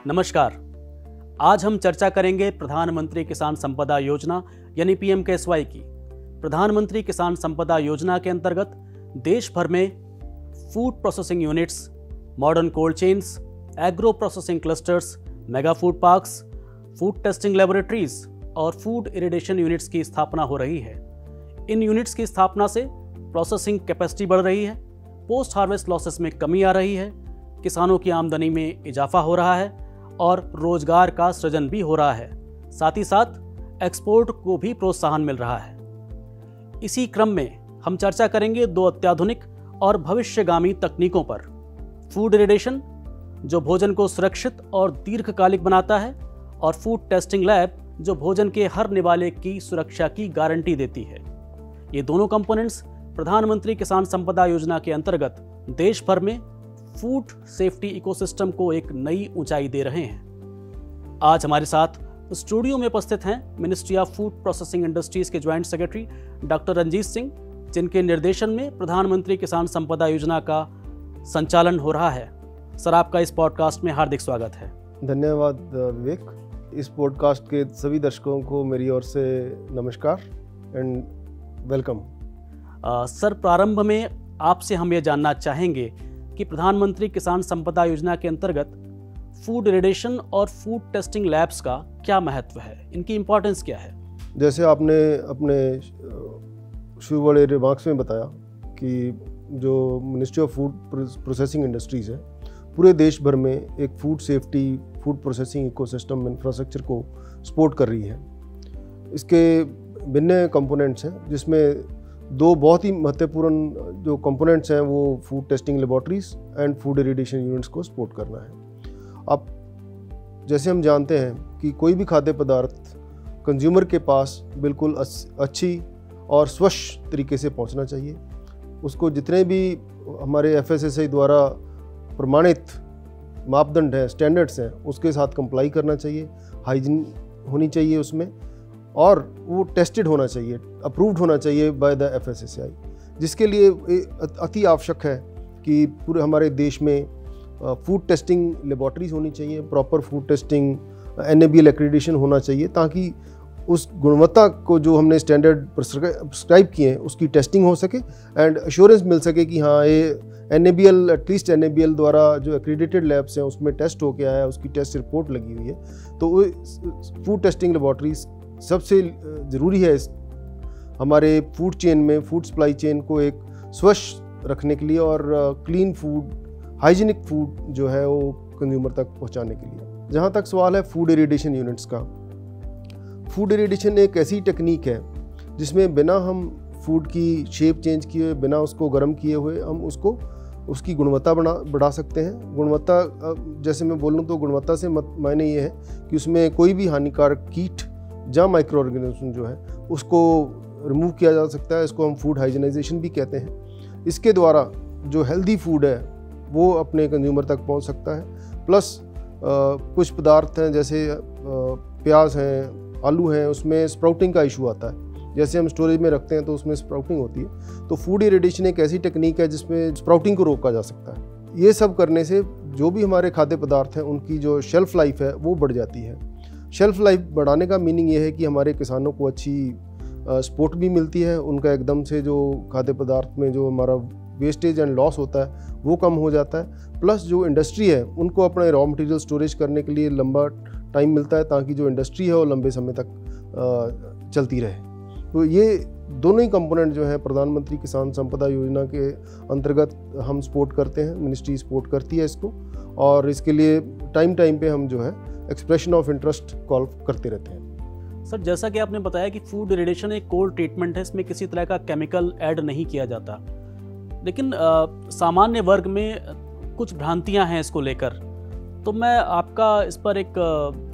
नमस्कार। आज हम चर्चा करेंगे प्रधानमंत्री किसान संपदा योजना यानी पीएम-केएसवाई की। प्रधानमंत्री किसान संपदा योजना के अंतर्गत देश भर में food processing units, modern cold chains, agro processing clusters, mega food parks, food testing laboratories और फूड इरिडेशन यूनिट्स की स्थापना हो रही है। इन यूनिट्स की स्थापना से प्रोसेसिंग कैपेसिटी बढ़ रही है, पोस्ट हार्वेस्ट लॉसेस में कमी आ रही है, किसानों की आमदनी में इजाफा हो रहा है और रोजगार का सृजन भी हो रहा है। साथ ही साथ एक्सपोर्ट को भी प्रोत्साहन मिल रहा है। इसी क्रम में हम चर्चा करेंगे दो अत्याधुनिक और भविष्यगामी तकनीकों पर। फूड इरिडेशन, जो भोजन को सुरक्षित और दीर्घकालिक बनाता है, और फूड टेस्टिंग लैब, जो भोजन के हर निवाले की सुरक्षा की गारंटी देती है। ये दोनों कंपोनेंट्स प्रधानमंत्री किसान संपदा योजना के अंतर्गत देश भर में फूड सेफ्टी इकोसिस्टम को एक नई ऊंचाई दे रहे हैं। आज हमारे साथ स्टूडियो में उपस्थित हैं ministry of food processing industries के joint secretary doctor Ranjit Singh, जिनके निर्देशन में प्रधानमंत्री किसान संपदा योजना का संचालन हो रहा है। सर, आपका इस पॉडकास्ट में हार्दिक स्वागत है। धन्यवाद विवेक। इस पॉडकास्ट के सभी दर्शकों को मेरी ओर से नमस्कार एंड वेलकम। सर, प्रारंभ में आपसे हम ये जानना चाहेंगे कि प्रधानमंत्री किसान संपदा योजना के अंतर्गत फूड इरिडेशन और फूड टेस्टिंग लैब्स का क्या महत्व है, इनकी इम्पोर्टेंस क्या है? जैसे आपने अपने शुरू वाले रिमार्क्स में बताया कि जो ministry of food processing industries है, पूरे देश भर में एक food safety, food processing ecosystem infrastructure को सपोर्ट कर रही है। इसके भिन्न कंपोनेंट्स हैं, जिसमें दो बहुत ही महत्वपूर्ण जो कंपोनेंट्स हैं वो food testing laboratories and food irradiation units को सपोर्ट करना है। अब जैसे हम जानते हैं कि कोई भी खाद्य पदार्थ कंज्यूमर के पास बिल्कुल अच्छी और स्वच्छ तरीके से पहुंचना चाहिए। उसको जितने भी हमारे FSSAI द्वारा प्रमाणित मापदंड हैं, स्टैंडर्ड्स हैं, उसके साथ कंप्लाई करना चाहिए, हाइजीन होनी चाहिए उसमें, और वो टेस्टेड होना चाहिए, अप्रूव्ड होना चाहिए बाय द FSSAI, जिसके लिए अति आवश्यक है कि पूरे हमारे देश में फूड टेस्टिंग लेबोरेटरीज होनी चाहिए, proper food testing NABL accreditation होना चाहिए, ताकि उस गुणवत्ता को जो हमने स्टैंडर्ड प्रिस्क्राइब किए हैं उसकी टेस्टिंग हो सके एंड एश्योरेंस मिल सके कि हाँ, ये NABL, एटलीस्ट NABL द्वारा जो एक्रेडिटेड लैब्स हैं उसमें टेस्ट होके आया है, उसकी टेस्ट रिपोर्ट लगी हुई है। तो फूड टेस्टिंग लेबोरेटरीज सबसे ज़रूरी है हमारे फूड चेन में, फूड सप्लाई चेन को एक स्वच्छ रखने के लिए और क्लीन फूड, हाइजीनिक फूड जो है वो कंज्यूमर तक पहुंचाने के लिए। जहां तक सवाल है फूड इरिडेशन यूनिट्स का, फूड इरिडेशन एक ऐसी टेक्निक है जिसमें बिना हम फूड की शेप चेंज किए, बिना उसको गर्म किए हुए, हम उसकी गुणवत्ता बढ़ा सकते हैं। गुणवत्ता, जैसे मैं बोलूँ तो गुणवत्ता से मायने ये है कि उसमें कोई भी हानिकारक कीट या माइक्रो ऑर्गेनिज्म जो है उसको रिमूव किया जा सकता है। इसको हम फूड हाइजीनाइजेशन भी कहते हैं। इसके द्वारा जो हेल्दी फूड है वो अपने कंज्यूमर तक पहुंच सकता है। प्लस कुछ पदार्थ हैं जैसे प्याज हैं, आलू हैं, उसमें स्प्राउटिंग का इशू आता है। जैसे हम स्टोरेज में रखते हैं तो उसमें स्प्राउटिंग होती है, तो फूड इरिडेशन एक ऐसी टेक्निक है जिसमें स्प्राउटिंग को रोका जा सकता है। ये सब करने से जो भी हमारे खाद्य पदार्थ हैं उनकी जो शेल्फ लाइफ है वो बढ़ जाती है। शेल्फ लाइफ बढ़ाने का मीनिंग ये है कि हमारे किसानों को अच्छी सपोर्ट भी मिलती है, उनका एकदम से जो खाद्य पदार्थ में जो हमारा वेस्टेज एंड लॉस होता है वो कम हो जाता है। प्लस जो इंडस्ट्री है उनको अपने रॉ मटेरियल स्टोरेज करने के लिए लंबा टाइम मिलता है, ताकि जो इंडस्ट्री है वो लंबे समय तक चलती रहे। तो ये दोनों ही कंपोनेंट जो है प्रधानमंत्री किसान संपदा योजना के अंतर्गत हम सपोर्ट करते हैं, मिनिस्ट्री सपोर्ट करती है इसको, और इसके लिए टाइम पे हम जो है एक्सप्रेशन ऑफ इंटरेस्ट कॉल करते रहते हैं। सर, जैसा कि आपने बताया कि फूड इरिडेशन एक कोल्ड ट्रीटमेंट है, इसमें किसी तरह का केमिकल ऐड नहीं किया जाता, लेकिन सामान्य वर्ग में कुछ भ्रांतियां हैं इसको लेकर। तो मैं आपका इस पर एक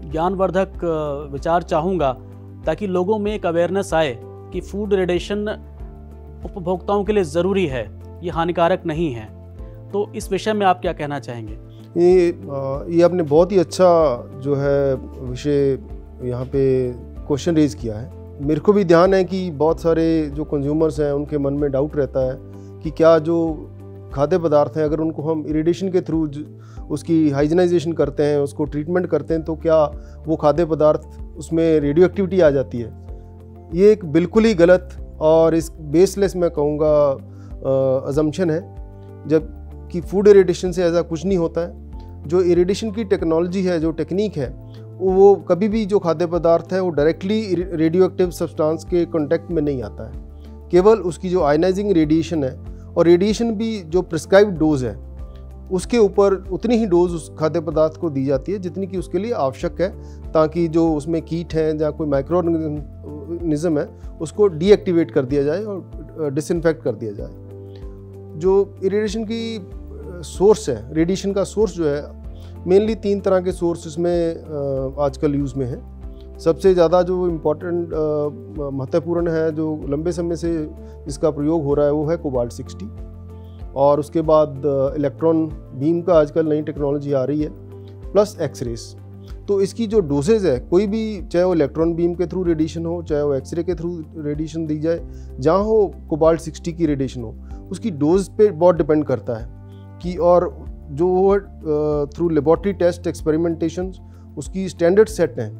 ज्ञानवर्धक विचार चाहूँगा, ताकि लोगों में एक अवेयरनेस आए कि फूड इरिडेशन उपभोक्ताओं के लिए ज़रूरी है, ये हानिकारक नहीं है। तो इस विषय में आप क्या कहना चाहेंगे? ये आपने बहुत ही अच्छा जो है विषय यहाँ पे क्वेश्चन रेज किया है। मेरे को भी ध्यान है कि बहुत सारे जो कंज्यूमर्स हैं उनके मन में डाउट रहता है कि क्या जो खाद्य पदार्थ हैं, अगर उनको हम इरिडेशन के थ्रू उसकी हाइजीनाइजेशन करते हैं, उसको ट्रीटमेंट करते हैं, तो क्या वो खाद्य पदार्थ उसमें रेडियो एक्टिविटी आ जाती है? ये एक बिल्कुल ही गलत और इस बेसलेस मैं कहूँगा अजम्पशन है, जबकि फूड इरिडेशन से ऐसा कुछ नहीं होता है। जो इरिडेशन की टेक्नोलॉजी है, जो टेक्निक है, वो कभी भी जो खाद्य पदार्थ है वो डायरेक्टली रेडियो एक्टिव सब्सटेंस के कांटेक्ट में नहीं आता है। केवल उसकी जो आयनाइजिंग रेडिएशन है, और रेडिएशन भी जो प्रिस्क्राइब्ड डोज है उसके ऊपर उतनी ही डोज उस खाद्य पदार्थ को दी जाती है जितनी कि उसके लिए आवश्यक है, ताकि जो उसमें कीट हैं या कोई माइक्रो ऑर्गेनिज्म है उसको डीएक्टिवेट कर दिया जाए और डिसइंफेक्ट कर दिया जाए। जो इरिडेशन की सोर्स है, रेडिएशन का सोर्स जो है, मेनली 3 तरह के सोर्स इसमें आजकल यूज़ में है। सबसे ज़्यादा जो इम्पोर्टेंट महत्वपूर्ण है, जो लंबे समय से इसका प्रयोग हो रहा है, वो है कोबाल्ट 60, और उसके बाद इलेक्ट्रॉन बीम का आजकल नई टेक्नोलॉजी आ रही है, प्लस एक्सरेस। तो इसकी जो डोजेज है, कोई भी, चाहे वो इलेक्ट्रॉन बीम के थ्रू रेडिएशन हो, चाहे वो एक्सरे के थ्रू रेडिएशन दी जाए, जहाँ हो कोबाल्ट 60 की रेडिएशन हो, उसकी डोज पे बहुत डिपेंड करता है कि, और जो वो थ्रू लेबॉर्ट्री टेस्ट एक्सपेरिमेंटेशन उसकी स्टैंडर्ड सेट हैं,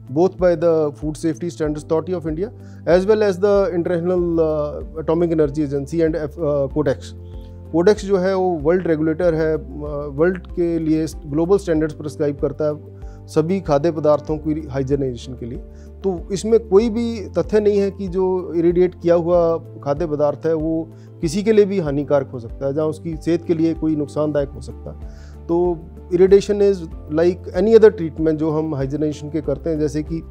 both by the Food Safety Standards Authority of India as well as the International Atomic Energy Agency and Codex। Codex जो है वो वर्ल्ड रेगुलेटर है, वर्ल्ड के लिए ग्लोबल स्टैंडर्ड्स प्रिस्क्राइब करता है सभी खाद्य पदार्थों की हाइजीनाइजेशन के लिए। तो इसमें कोई भी तथ्य नहीं है कि जो इरिडिएट किया हुआ खाद्य पदार्थ है वो किसी के लिए भी हानिकारक हो सकता है, जहाँ उसकी सेहत के लिए कोई नुकसानदायक हो सकता है। तो irradiation is like any other treatment जो हम हाइजीनाइजेशन के करते हैं, जैसे कि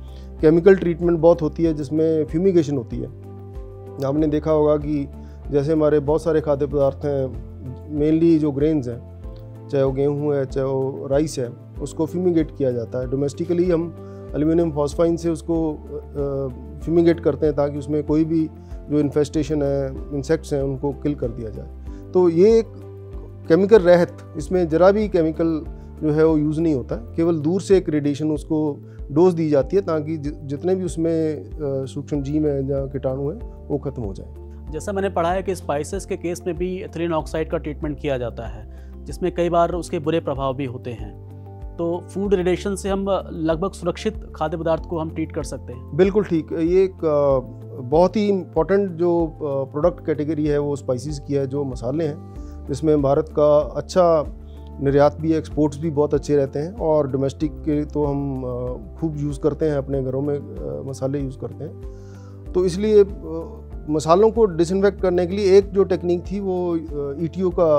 केमिकल ट्रीटमेंट बहुत होती है जिसमें फ्यूमिगेशन होती है। आपने देखा होगा कि जैसे हमारे बहुत सारे खाद्य पदार्थ हैं, मेनली जो ग्रेन्स हैं, चाहे वो गेहूँ है, चाहे वो राइस है, उसको फ्यूमिगेट किया जाता है। डोमेस्टिकली हम एल्यूमिनियम फॉस्फाइन से उसको फ्यूमिगेट करते हैं ताकि उसमें कोई भी जो इन्फेस्टेशन है, इंसेक्ट्स हैं, उनको किल कर दिया जाए। तो ये एक केमिकल रहित, इसमें ज़रा भी केमिकल जो है वो यूज़ नहीं होता है, केवल दूर से एक रेडिएशन उसको डोज दी जाती है ताकि जितने भी उसमें सूक्ष्म जीव हैं या कीटाणु हैं वो ख़त्म हो जाए। जैसा मैंने पढ़ा है कि स्पाइसेस के केस में भी एथिलीन ऑक्साइड का ट्रीटमेंट किया जाता है, जिसमें कई बार उसके बुरे प्रभाव भी होते हैं। तो फूड रेडिएशन से हम लगभग सुरक्षित खाद्य पदार्थ को हम ट्रीट कर सकते हैं। बिल्कुल ठीक। ये एक बहुत ही इम्पोर्टेंट जो प्रोडक्ट कैटेगरी है वो स्पाइसेस की है, जो मसाले हैं, जिसमें भारत का अच्छा निर्यात भी है, एक्सपोर्ट्स भी बहुत अच्छे रहते हैं, और डोमेस्टिक के तो हम खूब यूज़ करते हैं, अपने घरों में मसाले यूज़ करते हैं। तो इसलिए मसालों को डिसइंफेक्ट करने के लिए एक जो टेक्निक थी वो ETO का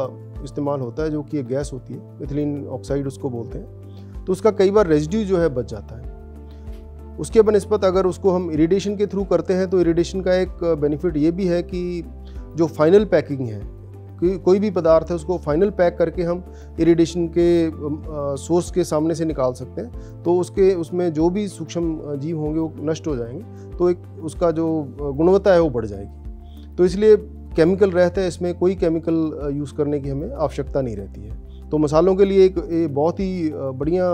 इस्तेमाल होता है, जो कि एक गैस होती है, एथिलीन ऑक्साइड उसको बोलते हैं। तो उसका कई बार रेजिड्यू जो है बच जाता है। उसके बनस्पत अगर उसको हम इरिडेशन के थ्रू करते हैं तो इरिडेशन का एक बेनिफिट ये भी है कि जो फाइनल पैकिंग है, कोई भी पदार्थ है उसको फाइनल पैक करके हम इरिडेशन के सोर्स के सामने से निकाल सकते हैं, तो उसमें जो भी सूक्ष्म जीव होंगे वो नष्ट हो जाएंगे, तो एक उसका जो गुणवत्ता है वो बढ़ जाएगी। तो इसलिए केमिकल रहता है, इसमें कोई केमिकल यूज़ करने की हमें आवश्यकता नहीं रहती है। तो मसालों के लिए एक बहुत ही बढ़िया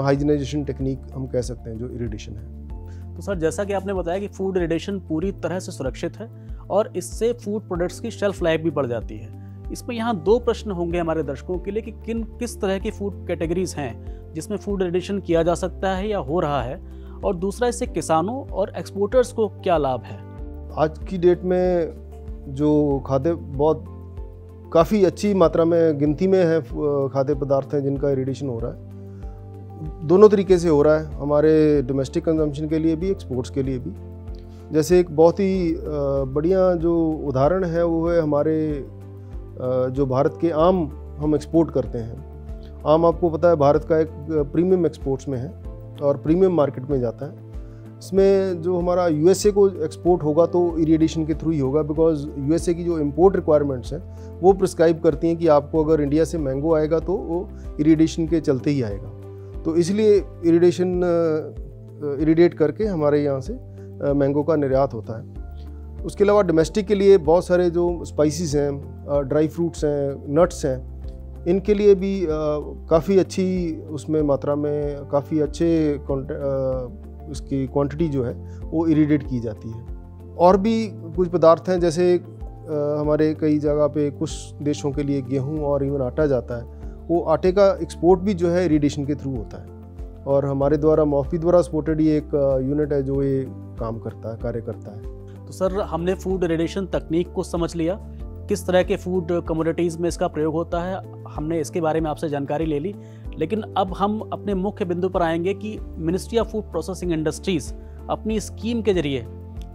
हाइजीनाइजेशन टेक्निक हम कह सकते हैं जो इरिडेशन है। तो सर, जैसा कि आपने बताया कि फूड इरिडेशन पूरी तरह से सुरक्षित है और इससे फूड प्रोडक्ट्स की शेल्फ लाइफ भी बढ़ जाती है। इसमें यहाँ 2 प्रश्न होंगे हमारे दर्शकों के लिए कि किस तरह की फूड कैटेगरीज हैं जिसमें फूड इरिडेशन किया जा सकता है या हो रहा है, और दूसरा, इससे किसानों और एक्सपोर्टर्स को क्या लाभ है। आज की डेट में जो खाद्य बहुत काफ़ी अच्छी मात्रा में गिनती में है खाद्य पदार्थ हैं जिनका इरिडेशन हो रहा है। दोनों तरीके से हो रहा है, हमारे डोमेस्टिक कंजम्पशन के लिए भी, एक्सपोर्ट्स के लिए भी। जैसे एक बहुत ही बढ़िया जो उदाहरण है वो है हमारे जो भारत के आम हम एक्सपोर्ट करते हैं। आम आपको पता है भारत का एक प्रीमियम एक्सपोर्ट्स में है और प्रीमियम मार्केट में जाता है। इसमें जो हमारा USA को एक्सपोर्ट होगा तो इरिडेशन के थ्रू ही होगा, बिकॉज USA की जो इम्पोर्ट रिक्वायरमेंट्स हैं वो प्रिस्क्राइब करती हैं कि आपको अगर इंडिया से मैंगो आएगा तो वो इरिडेशन के चलते ही आएगा। तो इसलिए इरिडेट करके हमारे यहाँ से मैंगो का निर्यात होता है। उसके अलावा डोमेस्टिक के लिए बहुत सारे जो स्पाइसेस हैं, ड्राई फ्रूट्स हैं, नट्स हैं, इनके लिए भी काफ़ी अच्छी उसमें मात्रा में काफ़ी अच्छे उसकी क्वांटिटी जो है वो इरिडेट की जाती है। और भी कुछ पदार्थ हैं, जैसे हमारे कई जगह पे कुछ देशों के लिए गेहूं और इवन आटा जाता है, वो आटे का एक्सपोर्ट भी जो है इरिगेशन के थ्रू होता है और हमारे द्वारा मॉफी द्वारा सपोर्टेड ये एक यूनिट है जो ये काम करता है, कार्य करता है। तो सर, हमने फूड इरिगेशन तकनीक को समझ लिया, किस तरह के फूड कमोडिटीज़ में इसका प्रयोग होता है, हमने इसके बारे में आपसे जानकारी ले ली। लेकिन अब हम अपने मुख्य बिंदु पर आएंगे कि ministry of food processing industries अपनी स्कीम के जरिए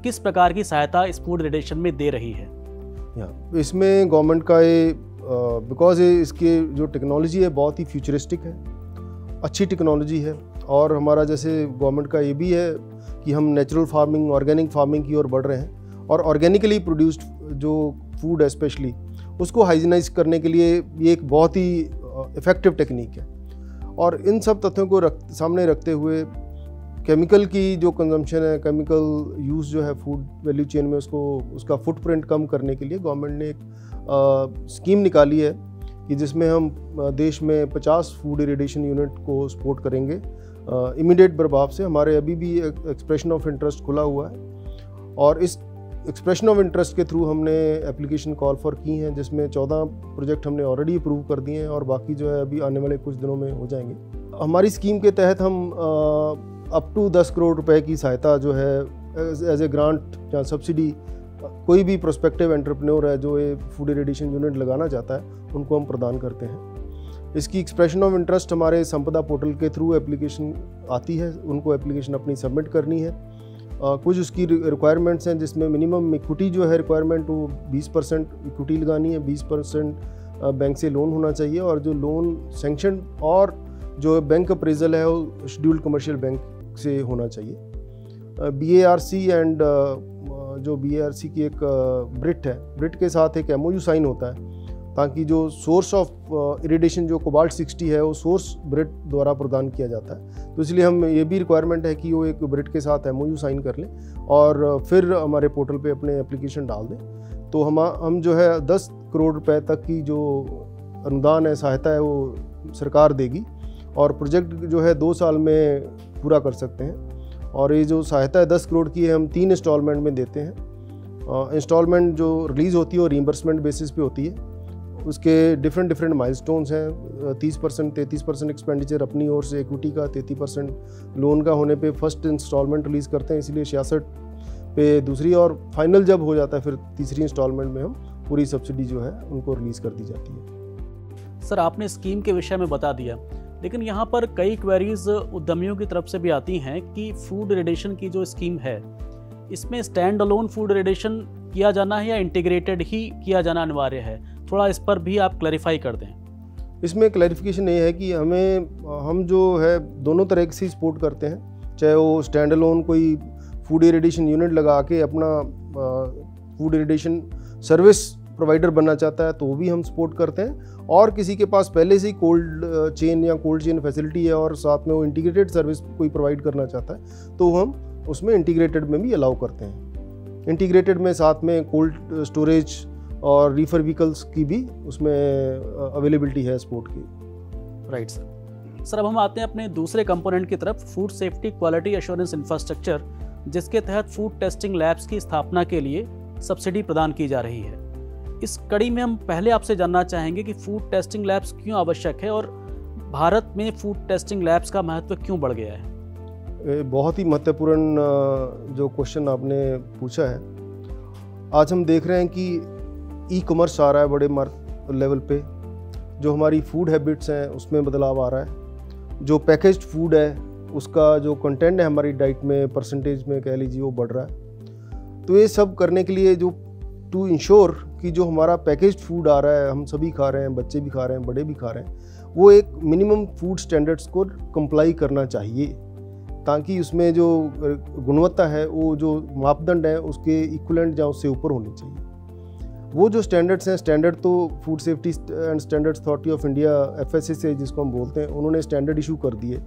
किस प्रकार की सहायता इस फूड इरिगेशन में दे रही है। इसमें गवर्नमेंट का ये बिकॉज इसकी जो टेक्नोलॉजी है बहुत ही फ्यूचरिस्टिक है, अच्छी टेक्नोलॉजी है और हमारा जैसे गवर्नमेंट का ये भी है कि हम नेचुरल फार्मिंग, ऑर्गेनिक फार्मिंग की ओर बढ़ रहे हैं और ऑर्गेनिकली प्रोड्यूस्ड जो फूड है स्पेशली उसको हाइजीनाइज करने के लिए ये एक बहुत ही इफ़ेक्टिव टेक्निक है। और इन सब तथ्यों को सामने रखते हुए केमिकल की जो कंजम्पशन है, केमिकल यूज़ जो है फूड वैल्यू चेन में उसका फुटप्रिंट कम करने के लिए गवर्नमेंट ने एक स्कीम निकाली है कि जिसमें हम देश में 50 फूड इरिगेशन यूनिट को सपोर्ट करेंगे इमीडिएट प्रभाव से। हमारे अभी भी एक्सप्रेशन ऑफ इंटरेस्ट खुला हुआ है और इस एक्सप्रेशन ऑफ इंटरेस्ट के थ्रू हमने एप्लीकेशन कॉल फॉर की हैं, जिसमें 14 प्रोजेक्ट हमने ऑलरेडी अप्रूव कर दिए हैं और बाकी जो है अभी आने वाले कुछ दिनों में हो जाएंगे। हमारी स्कीम के तहत हम अप टू 10 करोड़ रुपए की सहायता जो है एज ए ग्रांट या सब्सिडी कोई भी प्रोस्पेक्टिव एंटरप्रेन्योर है जो ये फूड इरिगेशन यूनिट लगाना चाहता है उनको हम प्रदान करते हैं। इसकी एक्सप्रेशन ऑफ इंटरेस्ट हमारे संपदा पोर्टल के थ्रू एप्लीकेशन आती है, उनको एप्लीकेशन अपनी सबमिट करनी है। कुछ उसकी रिक्वायरमेंट्स हैं जिसमें मिनिमम इक्विटी जो है रिक्वायरमेंट वो 20% इक्विटी लगानी है, 20% बैंक से लोन होना चाहिए और जो लोन सैंक्शन और जो बैंक अप्रेजल है वो शेड्यूल्ड कमर्शियल बैंक से होना चाहिए। BARC एंड जो BARC की एक ब्रिट है, ब्रिट के साथ एक MOU साइन होता है ताकि जो सोर्स ऑफ इरिगेशन जो कोबाल्ट 60 है वो सोर्स ब्रिट द्वारा प्रदान किया जाता है। तो इसलिए हम ये भी रिक्वायरमेंट है कि वो एक ब्रिट के साथ MOU साइन कर लें और फिर हमारे पोर्टल पे अपने एप्लीकेशन डाल दें। तो हम जो है 10 करोड़ रुपए तक की जो अनुदान है, सहायता है वो सरकार देगी और प्रोजेक्ट जो है 2 साल में पूरा कर सकते हैं। और ये जो सहायता है 10 करोड़ की है हम 3 इंस्टॉलमेंट में देते हैं। इंस्टॉलमेंट जो रिलीज़ होती है वो रीइंबर्समेंट बेसिस पे होती है। उसके डिफरेंट माइलस्टोन्स हैं, 30% 33% एक्सपेंडिचर अपनी ओर से इक्विटी का, 33% लोन का होने पे फर्स्ट इंस्टॉलमेंट रिलीज़ करते हैं, इसलिए 66 पे दूसरी और फाइनल जब हो जाता है फिर तीसरी इंस्टॉलमेंट में हम पूरी सब्सिडी जो है उनको रिलीज़ कर दी जाती है। सर, आपने स्कीम के विषय में बता दिया, लेकिन यहाँ पर कई क्वेरीज उद्यमियों की तरफ से भी आती हैं कि फूड इरिगेशन की जो स्कीम है इसमें स्टैंड अलोन फूड इरिगेशन किया जाना है या इंटीग्रेटेड ही किया जाना अनिवार्य है, थोड़ा इस पर भी आप क्लैरिफाई कर दें। इसमें क्लैरिफिकेशन ये है कि हम जो है दोनों तरह से सपोर्ट करते हैं, चाहे वो स्टैंड अलोन कोई फूड इरिगेशन यूनिट लगा के अपना फूड इरिगेशन सर्विस प्रोवाइडर बनना चाहता है तो वो भी हम सपोर्ट करते हैं, और किसी के पास पहले से ही कोल्ड चेन या कोल्ड चेन फैसिलिटी है और साथ में वो इंटीग्रेटेड सर्विस कोई प्रोवाइड करना चाहता है तो हम उसमें इंटीग्रेटेड में भी अलाउ करते हैं। इंटीग्रेटेड में साथ में कोल्ड स्टोरेज और रीफर व्हीकल्स की भी उसमें अवेलेबिलिटी है सपोर्ट की। राइट सर, अब हम आते हैं अपने दूसरे कंपोनेंट की तरफ, food safety quality assurance infrastructure, जिसके तहत फूड टेस्टिंग लैब्स की स्थापना के लिए सब्सिडी प्रदान की जा रही है। इस कड़ी में हम पहले आपसे जानना चाहेंगे कि फूड टेस्टिंग लैब्स क्यों आवश्यक है और भारत में फूड टेस्टिंग लैब्स का महत्व क्यों बढ़ गया है। बहुत ही महत्वपूर्ण जो क्वेश्चन आपने पूछा है। आज हम देख रहे हैं कि ई-कॉमर्स आ रहा है बड़े लेवल पे, जो हमारी फूड हैबिट्स हैं उसमें बदलाव आ रहा है, जो पैकेज्ड फूड है उसका जो कंटेंट है हमारी डाइट में परसेंटेज में कह लीजिए वो बढ़ रहा है। तो ये सब करने के लिए जो टू इंश्योर कि जो हमारा पैकेज्ड फूड आ रहा है, हम सभी खा रहे हैं, बच्चे भी खा रहे हैं, बड़े भी खा रहे हैं, वो एक मिनिमम फूड स्टैंडर्ड्स को कंप्लाई करना चाहिए ताकि उसमें जो गुणवत्ता है वो जो मापदंड है उसके इक्वलेंट या उससे ऊपर होनी चाहिए। वो जो स्टैंडर्ड्स हैं, स्टैंडर्ड तो food safety and standards authority of India FSSAI जिसको हम बोलते हैं, उन्होंने स्टैंडर्ड इशू कर दिए।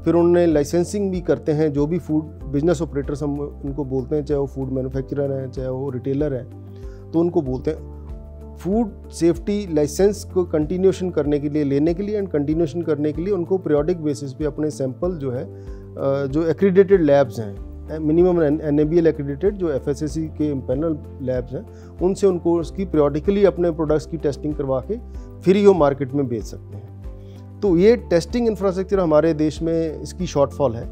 फिर उन्होंने लाइसेंसिंग भी करते हैं, जो भी फूड बिजनेस ऑपरेटर्स हम उनको बोलते हैं, चाहे वो फूड मैन्युफैक्चरर हैं चाहे वो रिटेलर हैं, तो उनको बोलते हैं फूड सेफ्टी लाइसेंस को कंटिन्यूशन करने के लिए, लेने के लिए एंड कंटिन्यूशन करने के लिए उनको पीरियोडिक बेसिस पे अपने सैंपल जो है जो एक्रीडेटेड लैब्स हैं मिनिमम NABL एक्रेडिटेड जो FSSAI के पैनल लैब्स हैं, उनसे उनको उसकी पीरियडिकली अपने प्रोडक्ट्स की टेस्टिंग करवा के फिर ये मार्केट में बेच सकते हैं। तो ये टेस्टिंग इंफ्रास्ट्रक्चर हमारे देश में इसकी शॉर्टफॉल है।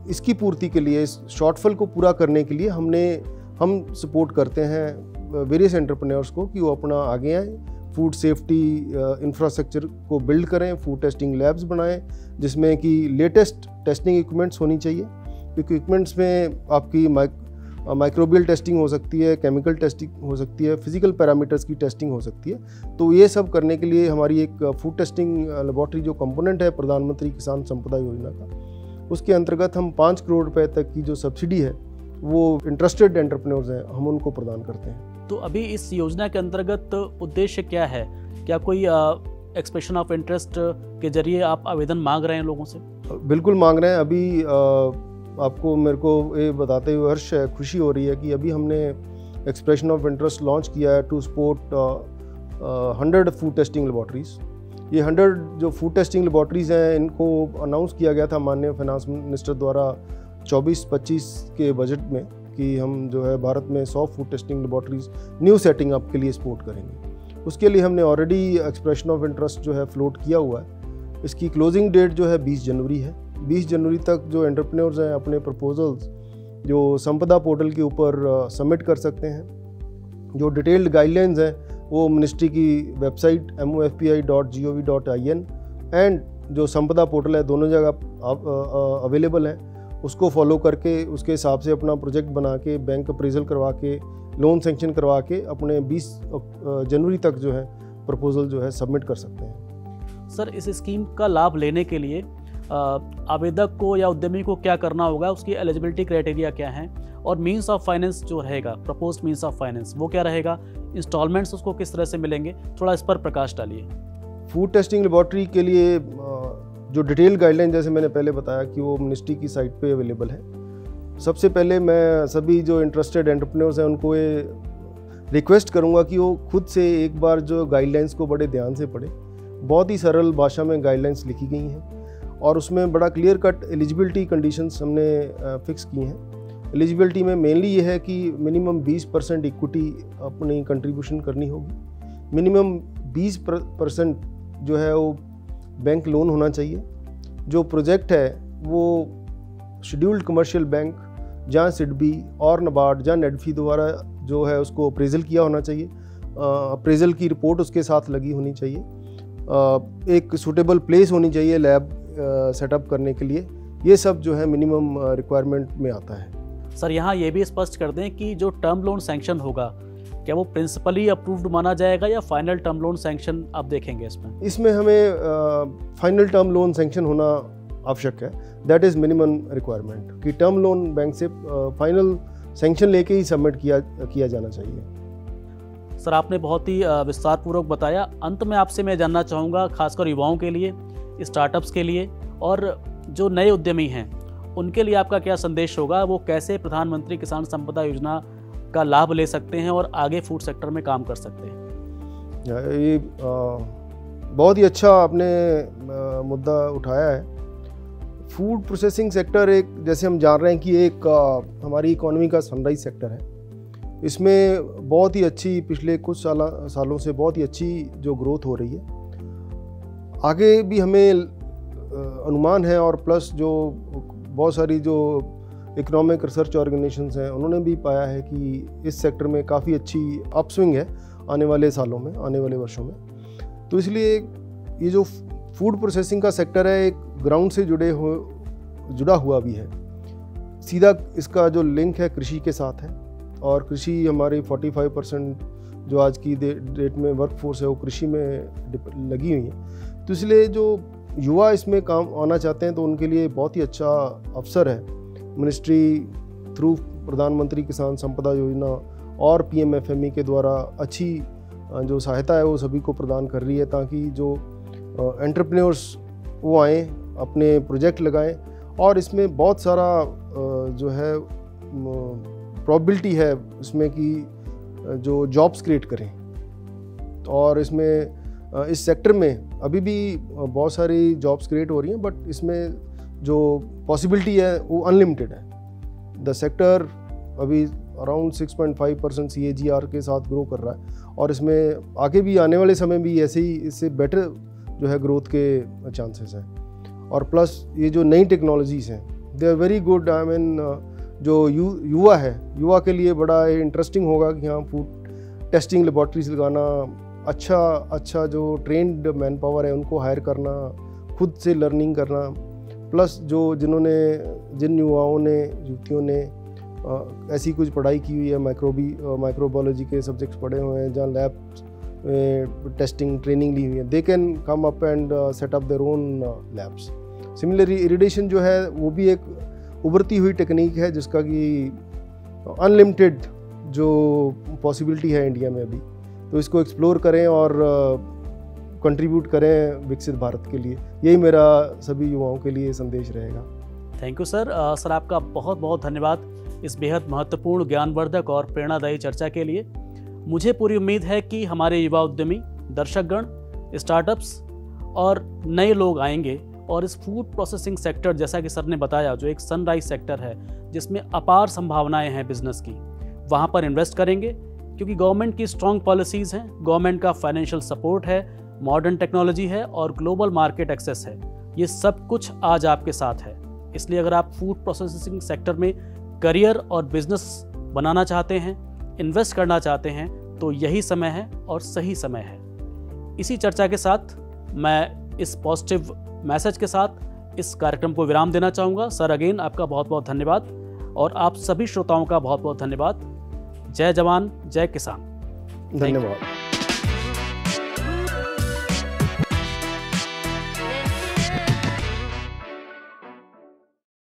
इसकी पूर्ति के लिए, इस शॉर्टफॉल को पूरा करने के लिए हम सपोर्ट करते हैं वेरियस एंटरप्रेन्योर्स को कि वो अपना आगे आएँ, फूड सेफ्टी इंफ्रास्ट्रक्चर को बिल्ड करें, फूड टेस्टिंग लैब्स बनाएं जिसमें कि लेटेस्ट टेस्टिंग इक्विपमेंट्स होनी चाहिए। इक्विपमेंट्स में आपकी माइक्रोबियल टेस्टिंग हो सकती है, केमिकल टेस्टिंग हो सकती है, फिजिकल पैरामीटर्स की टेस्टिंग हो सकती है। तो ये सब करने के लिए हमारी एक फूड टेस्टिंग लेबॉर्ट्री जो कंपोनेंट है प्रधानमंत्री किसान संपदा योजना का, उसके अंतर्गत हम 5 करोड़ रुपए तक की जो सब्सिडी है वो इंटरेस्टेड एंटरप्रेन्योर्स हैं, हम उनको प्रदान करते हैं। तो अभी इस योजना के अंतर्गत उद्देश्य क्या है? क्या कोई एक्सप्रेशन ऑफ इंटरेस्ट के जरिए आप आवेदन मांग रहे हैं लोगों से? बिल्कुल मांग रहे हैं। अभी आपको मेरे को ये बताते हुए हर्ष है, खुशी हो रही है कि अभी हमने एक्सप्रेशन ऑफ इंटरेस्ट लॉन्च किया है to support 100 food testing laboratories. ये 100 जो फूड टेस्टिंग लेबॉर्ट्रीज़ हैं, इनको अनाउंस किया गया था माननीय फाइनेंस मिनिस्टर द्वारा 24-25 के बजट में कि हम जो है भारत में 100 food testing laboratories new setting up के लिए सपोर्ट करेंगे। उसके लिए हमने ऑलरेडी एक्सप्रेशन ऑफ इंटरेस्ट जो है फ्लोट किया हुआ है। इसकी क्लोजिंग डेट जो है 20 जनवरी है। 20 जनवरी तक जो एंटरप्रेन्योर्स हैं अपने प्रपोजल्स जो संपदा पोर्टल के ऊपर सबमिट कर सकते हैं। जो डिटेल्ड गाइडलाइंस हैं वो मिनिस्ट्री की वेबसाइट mofpi.gov.in एंड जो संपदा पोर्टल है, दोनों जगह अवेलेबल हैं। उसको फॉलो करके उसके हिसाब से अपना प्रोजेक्ट बना के बैंक अप्रेजल करवा के लोन सेंक्शन करवा के अपने 20 जनवरी तक जो है प्रपोजल जो है सबमिट कर सकते हैं। सर, इस स्कीम का लाभ लेने के लिए आवेदक को या उद्यमी को क्या करना होगा? उसकी एलिजिबिलिटी क्राइटेरिया क्या है? और मीन्स ऑफ फाइनेंस जो रहेगा, प्रपोज्ड मीन्स ऑफ फाइनेंस, वो क्या रहेगा? इंस्टॉलमेंट्स उसको किस तरह से मिलेंगे? थोड़ा इस पर प्रकाश डालिए। फूड टेस्टिंग लेबॉर्ट्री के लिए जो डिटेल गाइडलाइन जैसे मैंने पहले बताया कि वो मिनिस्ट्री की साइट पे अवेलेबल है। सबसे पहले मैं सभी जो इंटरेस्टेड एंटरप्रेन्योर्स हैं उनको ये रिक्वेस्ट करूंगा कि वो खुद से एक बार जो गाइडलाइंस को बड़े ध्यान से पढ़ें। बहुत ही सरल भाषा में गाइडलाइंस लिखी गई हैं और उसमें बड़ा क्लियर कट एलिजिबिलिटी कंडीशंस हमने फिक्स की हैं। एलिजिबिलिटी में मेनली ये है कि मिनिमम 20% इक्विटी अपनी कंट्रीब्यूशन करनी होगी। मिनिमम 20% जो है वो बैंक लोन होना चाहिए। जो प्रोजेक्ट है वो शेड्यूल्ड कमर्शियल बैंक जहाँ सिडबी और नबार्ड जहाँ नेडफी द्वारा जो है उसको अप्रेजल किया होना चाहिए। अप्रेजल की रिपोर्ट उसके साथ लगी होनी चाहिए। एक सूटेबल प्लेस होनी चाहिए लैब सेटअप करने के लिए। ये सब जो है मिनिमम रिक्वायरमेंट में आता है। सर, यहाँ ये भी स्पष्ट कर दें कि जो टर्म लोन सैंक्शन होगा क्या वो प्रिंसिपली अप्रूव्ड माना जाएगा या फाइनल टर्म लोन सैंक्शन आप देखेंगे इसमें? इसमें हमें फाइनल टर्म लोन सैंक्शन होना आवश्यक है। दैट इज़ मिनिमम रिक्वायरमेंट कि टर्म लोन बैंक से फाइनल सैंक्शन लेके ही सबमिट किया जाना चाहिए। सर, आपने बहुत ही विस्तारपूर्वक बताया। अंत में आपसे मैं जानना चाहूँगा, खासकर युवाओं के लिए, स्टार्टअप्स के लिए और जो नए उद्यमी हैं उनके लिए आपका क्या संदेश होगा? वो कैसे प्रधानमंत्री किसान संपदा योजना का लाभ ले सकते हैं और आगे फूड सेक्टर में काम कर सकते हैं? ये बहुत ही अच्छा आपने मुद्दा उठाया है। फूड प्रोसेसिंग सेक्टर एक, जैसे हम जान रहे हैं कि एक हमारी इकोनॉमी का सनराइज सेक्टर है। इसमें बहुत ही अच्छी पिछले कुछ सालों से बहुत ही अच्छी जो ग्रोथ हो रही है। आगे भी हमें अनुमान है और प्लस जो बहुत सारी जो इकोनॉमिक रिसर्च ऑर्गेनाइजेशंस हैं उन्होंने भी पाया है कि इस सेक्टर में काफ़ी अच्छी अपस्विंग है आने वाले सालों में, आने वाले वर्षों में। तो इसलिए ये जो फूड प्रोसेसिंग का सेक्टर है एक ग्राउंड से जुड़ा हुआ भी है। सीधा इसका जो लिंक है कृषि के साथ है और कृषि हमारी 45% जो आज की डेट में वर्कफोर्स है वो कृषि में लगी हुई है। तो इसलिए जो युवा इसमें काम आना चाहते हैं तो उनके लिए बहुत ही अच्छा अवसर है। मिनिस्ट्री थ्रू प्रधानमंत्री किसान संपदा योजना और PMFME के द्वारा अच्छी जो सहायता है वो सभी को प्रदान कर रही है ताकि जो एंटरप्रेन्योर्स वो आएँ, अपने प्रोजेक्ट लगाएं और इसमें बहुत सारा जो है प्रोबेबिलिटी है इसमें कि जो जॉब्स क्रिएट करें। और इसमें इस सेक्टर में अभी भी बहुत सारी जॉब्स क्रिएट हो रही हैं, बट इसमें जो पॉसिबिलिटी है वो अनलिमिटेड है। द सेक्टर अभी अराउंड 6.5% CAGR के साथ ग्रो कर रहा है और इसमें आगे भी आने वाले समय भी ऐसे ही इससे बेटर जो है ग्रोथ के चांसेस हैं। और प्लस ये जो नई टेक्नोलॉजीज़ हैं they are very good. I mean जो युवा है, युवा के लिए बड़ा इंटरेस्टिंग होगा कि हाँ फूड टेस्टिंग लेबॉर्ट्रीज लगाना, अच्छा जो ट्रेंड मैन पावर है उनको हायर करना, खुद से लर्निंग करना, प्लस जिन युवाओं ने युवतियों ने ऐसी कुछ पढ़ाई की हुई है, माइक्रोबायोलॉजी के सब्जेक्ट्स पढ़े हुए हैं, जहाँ लैब टेस्टिंग ट्रेनिंग ली हुई है, they can come up and set up their own labs. Similarly irradiation जो है वो भी एक उभरती हुई टेक्निक है जिसका कि अनलिमिटेड जो पॉसिबिलिटी है इंडिया में अभी, तो इसको एक्सप्लोर करें और कंट्रीब्यूट करें विकसित भारत के लिए। यही मेरा सभी युवाओं के लिए संदेश रहेगा। Thank you sir. सर आपका बहुत बहुत धन्यवाद इस बेहद महत्वपूर्ण, ज्ञानवर्धक और प्रेरणादायी चर्चा के लिए। मुझे पूरी उम्मीद है कि हमारे युवा उद्यमी, दर्शकगण, स्टार्टअप्स और नए लोग आएंगे और इस फूड प्रोसेसिंग सेक्टर, जैसा कि सर ने बताया, जो एक सनराइज सेक्टर है जिसमें अपार संभावनाएं हैं बिजनेस की, वहाँ पर इन्वेस्ट करेंगे क्योंकि गवर्नमेंट की स्ट्रॉन्ग पॉलिसीज़ हैं, गवर्नमेंट का फाइनेंशियल सपोर्ट है, मॉडर्न टेक्नोलॉजी है और ग्लोबल मार्केट एक्सेस है। ये सब कुछ आज आपके साथ है। इसलिए अगर आप फूड प्रोसेसिंग सेक्टर में करियर और बिजनेस बनाना चाहते हैं, इन्वेस्ट करना चाहते हैं, तो यही समय है और सही समय है। इसी चर्चा के साथ मैं इस पॉजिटिव मैसेज के साथ इस कार्यक्रम को विराम देना चाहूँगा। सर अगेन आपका बहुत बहुत धन्यवाद और आप सभी श्रोताओं का बहुत बहुत धन्यवाद। जय जवान, जय किसान। धन्यवाद।